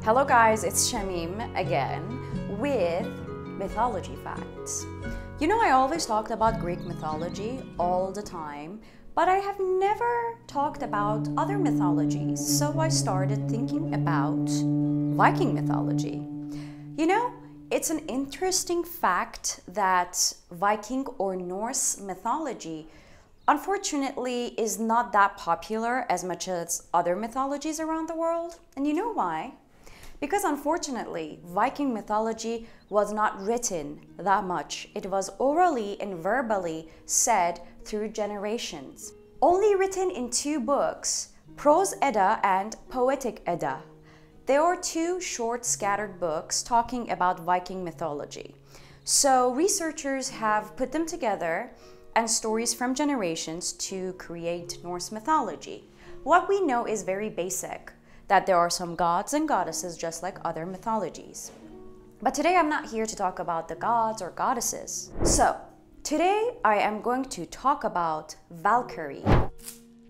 Hello guys, it's Shamim again with mythology facts. You know, I always talked about Greek mythology all the time, but I have never talked about other mythologies, so I started thinking about Viking mythology. You know, it's an interesting fact that Viking or Norse mythology unfortunately is not that popular as much as other mythologies around the world. And you know why? Because unfortunately, Viking mythology was not written that much. It was orally and verbally said through generations. Only written in two books, Prose Edda and Poetic Edda. There are two short scattered books talking about Viking mythology. So researchers have put them together and stories from generations to create Norse mythology. What we know is very basic, that there are some gods and goddesses just like other mythologies. But today I'm not here to talk about the gods or goddesses. So today I am going to talk about Valkyrie.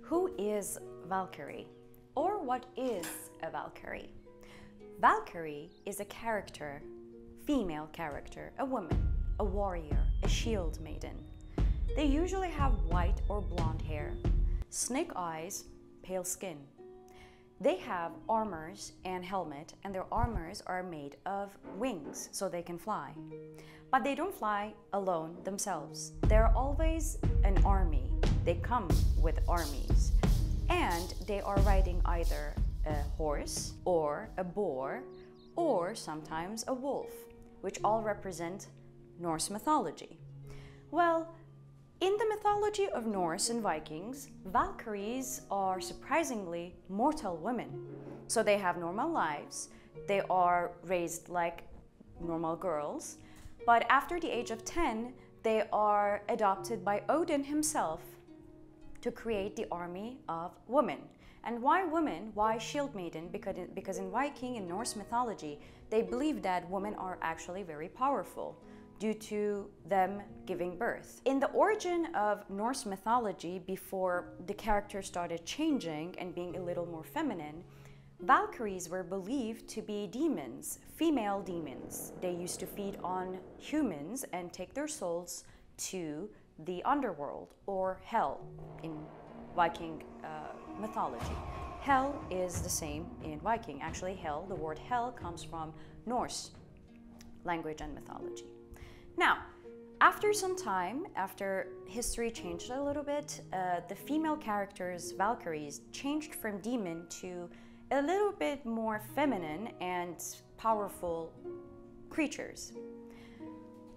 Who is Valkyrie? Or what is a Valkyrie? Valkyrie is a character, female character, a woman, a warrior, a shield maiden. They usually have white or blonde hair, snake eyes, pale skin. They have armors and helmet, and their armors are made of wings so they can fly. But they don't fly alone themselves. They're always an army. They come with armies. And they are riding either a horse or a boar or sometimes a wolf, which all represent Norse mythology. Well, in the mythology of Norse and Vikings, Valkyries are surprisingly mortal women. So they have normal lives, they are raised like normal girls, but after the age of 10, they are adopted by Odin himself to create the army of women. And why women? Why shield maiden? Because in Viking and Norse mythology, they believe that women are actually very powerful due to them giving birth. In the origin of Norse mythology, before the characters started changing and being a little more feminine, Valkyries were believed to be demons, female demons. They used to feed on humans and take their souls to the underworld or hell in Viking mythology. Hell is the same in Viking. Actually, hell, the word hell comes from Norse language and mythology. Now, after some time, after history changed a little bit, the female characters, Valkyries, changed from demon to a little bit more feminine and powerful creatures.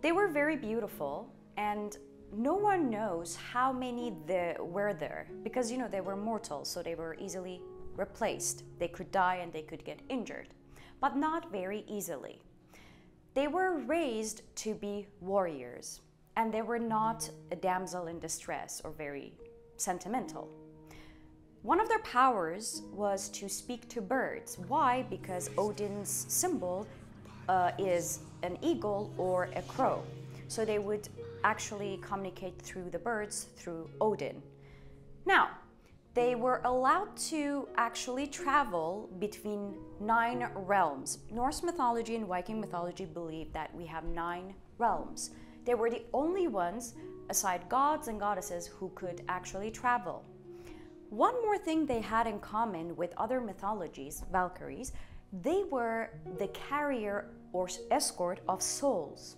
They were very beautiful, and no one knows how many there were there, because you know they were mortal, so they were easily replaced. They could die and they could get injured, but not very easily. They were raised to be warriors, and they were not a damsel in distress or very sentimental. One of their powers was to speak to birds. Why? Because Odin's symbol is an eagle or a crow. So they would actually communicate through the birds, through Odin. Now, they were allowed to actually travel between 9 realms. Norse mythology and Viking mythology believe that we have 9 realms. They were the only ones, aside gods and goddesses, who could actually travel. One more thing they had in common with other mythologies, Valkyries, they were the carrier or escort of souls.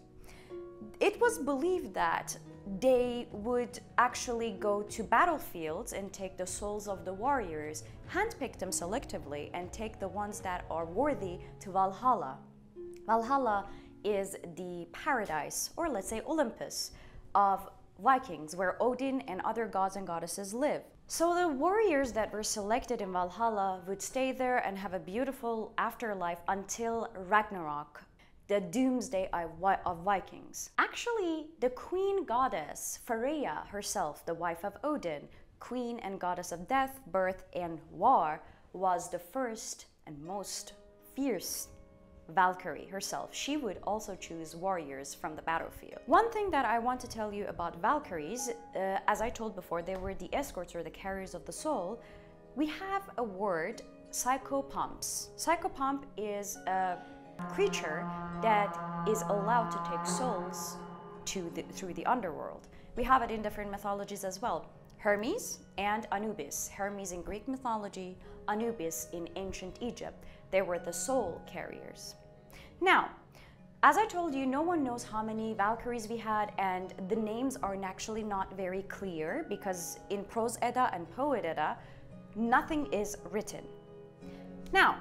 It was believed that they would actually go to battlefields and take the souls of the warriors, handpick them selectively, and take the ones that are worthy to Valhalla. Valhalla is the paradise, or let's say Olympus, of Vikings, where Odin and other gods and goddesses live. So the warriors that were selected in Valhalla would stay there and have a beautiful afterlife until Ragnarok, the doomsday of Vikings. Actually, the queen goddess, Freya herself, the wife of Odin, queen and goddess of death, birth, and war, was the first and most fierce Valkyrie herself. She would also choose warriors from the battlefield. One thing that I want to tell you about Valkyries, as I told before, they were the escorts or the carriers of the soul. We have a word psychopomps. Psychopomp is a creature that is allowed to take souls through the underworld. We have it in different mythologies as well. Hermes and Anubis. Hermes in Greek mythology, Anubis in ancient Egypt. They were the soul carriers. Now, as I told you, no one knows how many Valkyries we had, and the names are actually not very clear because in Prose Edda and Poet Edda, nothing is written. Now,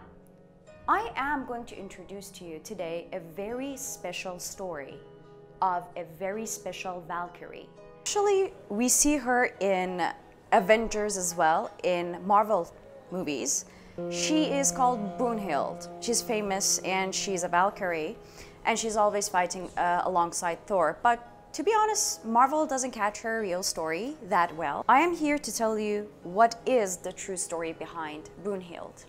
I am going to introduce to you today a very special story of a very special Valkyrie. Actually, we see her in Avengers as well, in Marvel movies. She is called Brunhild. She's famous and she's a Valkyrie, and she's always fighting alongside Thor. But to be honest, Marvel doesn't catch her real story that well. I am here to tell you what is the true story behind Brunhild.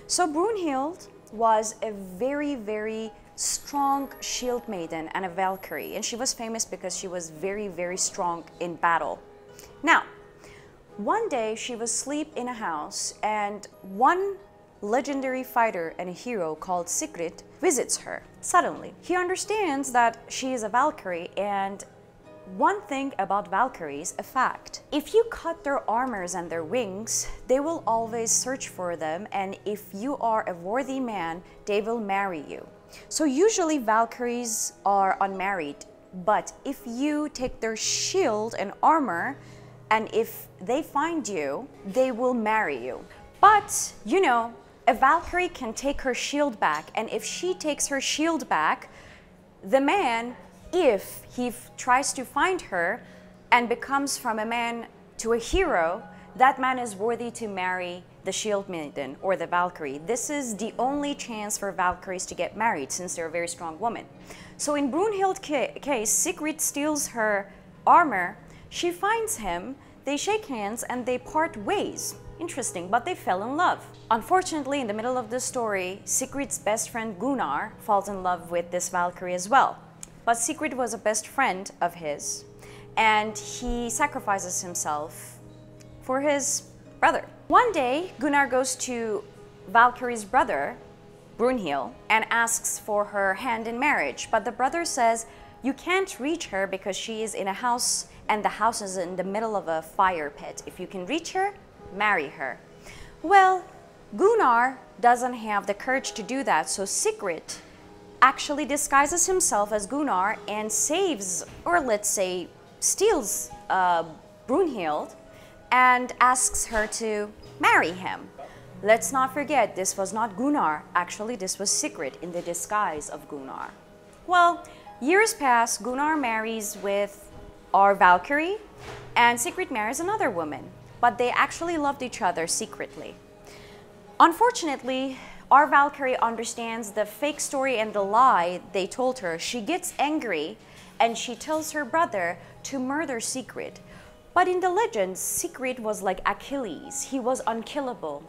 So Brunhild was a very, very strong shield maiden and a Valkyrie, and she was famous because she was very, very strong in battle. Now, one day she was asleep in a house, and one legendary fighter and a hero called Sigrid visits her suddenly. He understands that she is a Valkyrie, and one thing about Valkyries, a fact: if you cut their armors and their wings, they will always search for them, and if you are a worthy man, they will marry you. So usually Valkyries are unmarried, but if you take their shield and armor, and if they find you, they will marry you. But, you know, a Valkyrie can take her shield back, and if she takes her shield back, the man, if he tries to find her and becomes from a man to a hero, that man is worthy to marry the shield maiden or the Valkyrie. This is the only chance for Valkyries to get married since they're a very strong woman. So in Brunhild's case, Sigrid steals her armor, she finds him, they shake hands and they part ways. Interesting, but they fell in love. Unfortunately, in the middle of the story, Sigrid's best friend Gunnar falls in love with this Valkyrie as well. But Sigrid was a best friend of his, and he sacrifices himself for his brother. One day, Gunnar goes to Valkyrie's brother, Brunhild, and asks for her hand in marriage. But the brother says, you can't reach her because she is in a house, and the house is in the middle of a fire pit. If you can reach her, marry her. Well, Gunnar doesn't have the courage to do that, so Sigrid actually disguises himself as Gunnar and saves, or let's say steals Brunhild and asks her to marry him. Let's not forget, this was not Gunnar. Actually, this was Sigrid in the disguise of Gunnar. Well, years pass, Gunnar marries with our Valkyrie, and Sigrid marries another woman, but they actually loved each other secretly. Unfortunately, our Valkyrie understands the fake story and the lie they told her. She gets angry and she tells her brother to murder Sigrid. But in the legends, Sigrid was like Achilles. He was unkillable.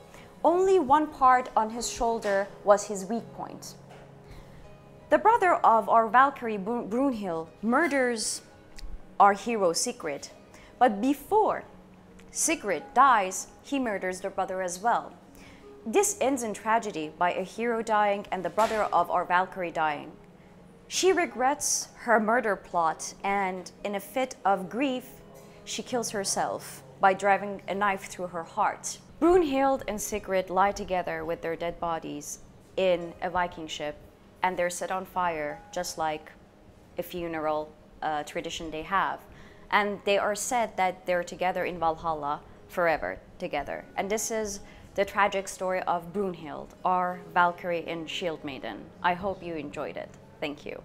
Only one part on his shoulder was his weak point. The brother of our Valkyrie, Brunhild, murders our hero Sigrid. But before Sigrid dies, he murders the brother as well. This ends in tragedy by a hero dying and the brother of our Valkyrie dying. She regrets her murder plot, and in a fit of grief, she kills herself by driving a knife through her heart. Brunhild and Sigrid lie together with their dead bodies in a Viking ship, and they're set on fire just like a funeral tradition they have. And they are said that they're together in Valhalla forever together. And this is the tragic story of Brunhild, our Valkyrie and Shield Maiden. I hope you enjoyed it. Thank you.